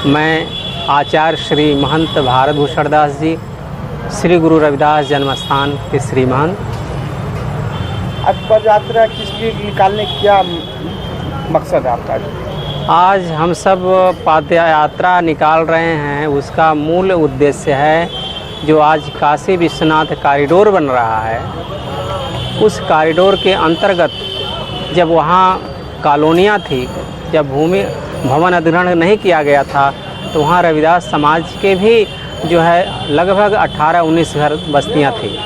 मैं आचार्य श्री महंत भारत भूषण दास जी, श्री गुरु रविदास जन्म स्थान के श्री महंत। आज पद यात्रा किस लिए निकालने का क्या मकसद है आपका? आज हम सब पद यात्रा निकाल रहे हैं, उसका मूल उद्देश्य है जो आज काशी विश्वनाथ कॉरिडोर बन रहा है, उस कॉरिडोर के अंतर्गत जब वहाँ कॉलोनियाँ थी, जब भूमि भवन अधिग्रहण नहीं किया गया था, तो वहाँ रविदास समाज के भी जो है लगभग 18-19 घर बस्तियाँ थी,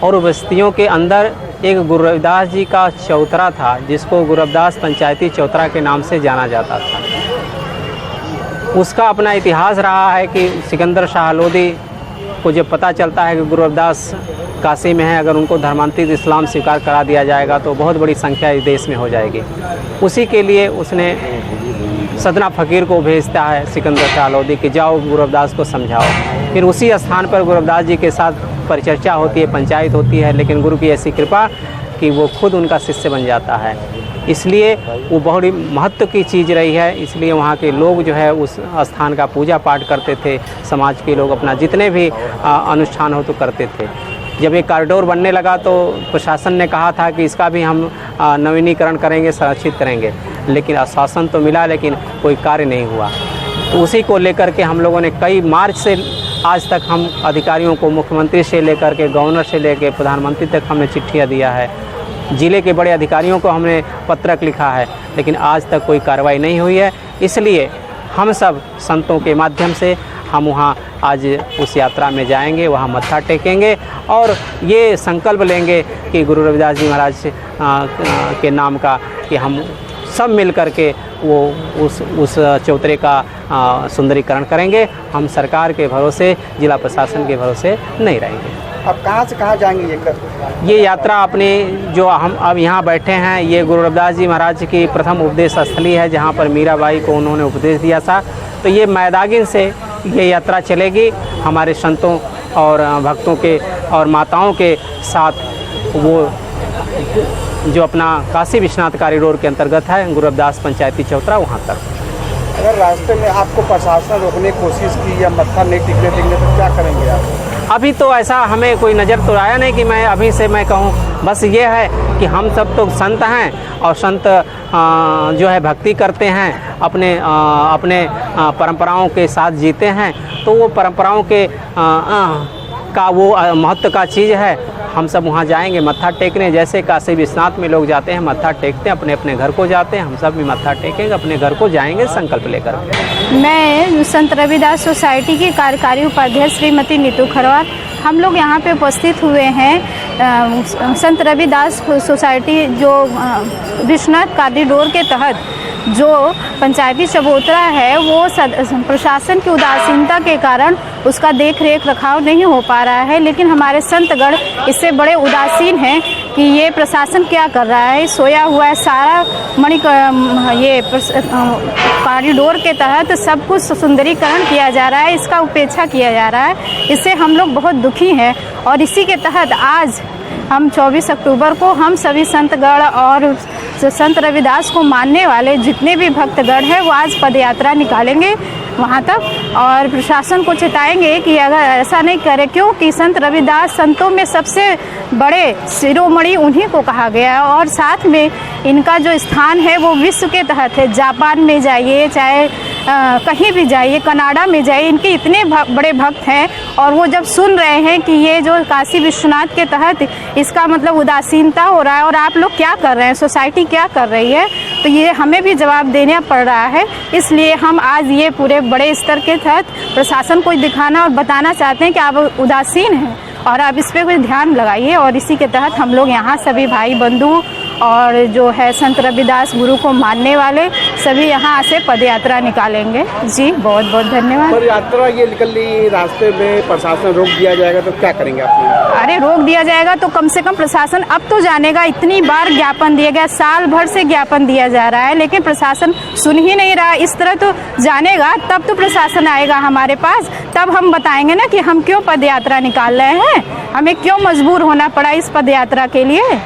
और बस्तियों के अंदर एक गुरु रविदास जी का चौतरा था, जिसको गुरु रविदास पंचायती चौतरा के नाम से जाना जाता था। उसका अपना इतिहास रहा है कि सिकंदर शाह लोदी को जब पता चलता है कि गुरु रविदास काशी में है, अगर उनको धर्मांतरित इस्लाम स्वीकार करा दिया जाएगा तो बहुत बड़ी संख्या इस देश में हो जाएगी। उसी के लिए उसने सदना फ़कीर को भेजता है सिकंदर शाह लोदी कि जाओ गुरु रविदास को समझाओ। फिर उसी स्थान पर गुरु रविदास जी के साथ परिचर्चा होती है, पंचायत होती है, लेकिन गुरु की ऐसी कृपा कि वो खुद उनका शिष्य बन जाता है। इसलिए वो बहुत ही महत्व की चीज़ रही है। इसलिए वहाँ के लोग जो है उस स्थान का पूजा पाठ करते थे, समाज के लोग अपना जितने भी अनुष्ठान हो तो करते थे। जब ये कॉरिडोर बनने लगा तो प्रशासन ने कहा था कि इसका भी हम नवीनीकरण करेंगे, संरक्षित करेंगे, लेकिन आश्वासन तो मिला लेकिन कोई कार्य नहीं हुआ। तो उसी को लेकर के हम लोगों ने कई मार्च से आज तक हम अधिकारियों को, मुख्यमंत्री से लेकर के गवर्नर से लेकर प्रधानमंत्री तक हमने चिट्ठियाँ दिया है, ज़िले के बड़े अधिकारियों को हमने पत्रक लिखा है, लेकिन आज तक कोई कार्रवाई नहीं हुई है। इसलिए हम सब संतों के माध्यम से हम वहाँ आज उस यात्रा में जाएंगे, वहाँ मत्था टेकेंगे और ये संकल्प लेंगे कि गुरु रविदास जी महाराज के नाम का कि हम सब मिल कर के वो उस चौतरे का सुंदरीकरण करेंगे। हम सरकार के भरोसे, जिला प्रशासन के भरोसे नहीं रहेंगे। अब कहाँ से कहाँ जाएंगे ये यात्रा? अपनी जो हम अब यहाँ बैठे हैं, ये गुरु रविदास जी महाराज की प्रथम उपदेश स्थली है, जहाँ पर मीराबाई को उन्होंने उपदेश दिया था। तो ये मैदागिन से ये यात्रा चलेगी हमारे संतों और भक्तों के और माताओं के साथ, वो जो अपना काशी विश्वनाथ कॉरिडोर के अंतर्गत है, गुरु रविदास पंचायती चौतरा, वहाँ तक। अगर रास्ते में आपको प्रशासन रोकने की कोशिश की या मत्था नहीं टिकने देंगे तो क्या करेंगे आप? अभी तो ऐसा हमें कोई नज़र तो आया नहीं कि मैं अभी से मैं कहूँ। बस ये है कि हम सब तो संत हैं और संत जो है भक्ति करते हैं, अपने परंपराओं के साथ जीते हैं, तो वो परंपराओं के का वो महत्व का चीज़ है। हम सब वहाँ जाएंगे मत्था टेकने, जैसे काशी विश्वनाथ में लोग जाते हैं मत्था टेकते हैं, अपने अपने घर को जाते हैं, हम सब भी मत्था टेकेंगे, अपने घर को जाएंगे संकल्प लेकर। मैं संत रविदास सोसाइटी की कार्यकारी उपाध्यक्ष श्रीमती नीतू खरवार, हम लोग यहाँ पे उपस्थित हुए हैं संत रविदास सोसाइटी जो विश्वनाथ कॉरिडोर के तहत जो पंचायती चबूतरा है, वो प्रशासन की उदासीनता के कारण उसका देख रेख रखाव नहीं हो पा रहा है। लेकिन हमारे संतगण इससे बड़े उदासीन हैं कि ये प्रशासन क्या कर रहा है, सोया हुआ है। सारा ये कॉरिडोर के तहत सब कुछ सुंदरीकरण किया जा रहा है, इसका उपेक्षा किया जा रहा है। इससे हम लोग बहुत दुखी हैं और इसी के तहत आज हम 24 अक्टूबर को हम सभी संतगण और संत रविदास को मानने वाले जितने भी भक्तगण हैं वो आज पदयात्रा निकालेंगे वहाँ तक, और प्रशासन को चेताएंगे कि अगर ऐसा नहीं करे, क्योंकि संत रविदास संतों में सबसे बड़े शिरोमणि उन्हीं को कहा गया है और साथ में इनका जो स्थान है वो विश्व के तहत है। जापान में जाइए, चाहे कहीं भी जाइए, कनाडा में जाइए, इनके इतने बड़े भक्त हैं और वो जब सुन रहे हैं कि ये जो काशी विश्वनाथ के तहत इसका मतलब उदासीनता हो रहा है और आप लोग क्या कर रहे हैं, सोसाइटी क्या कर रही है, तो ये हमें भी जवाब देना पड़ रहा है। इसलिए हम आज ये पूरे बड़े स्तर के तहत प्रशासन को दिखाना और बताना चाहते हैं कि आप उदासीन हैं और आप इस पर कोई ध्यान लगाइए। और इसी के तहत हम लोग यहाँ सभी भाई बंधु और जो है संत रविदास गुरु को मानने वाले सभी यहाँ से पद यात्रा निकालेंगे। जी बहुत बहुत धन्यवाद। पर यात्रा ये निकल रही रास्ते में, प्रशासन रोक दिया जाएगा तो क्या करेंगे आप? अरे रोक दिया जाएगा तो कम से कम प्रशासन अब तो जानेगा। इतनी बार ज्ञापन दिया गया, साल भर से ज्ञापन दिया जा रहा है, लेकिन प्रशासन सुन ही नहीं रहा। इस तरह तो जानेगा तब तो प्रशासन आएगा हमारे पास, तब हम बताएंगे ना कि हम क्यों पद यात्रा निकाल रहे हैं, हमें क्यों मजबूर होना पड़ा इस पद यात्रा के लिए।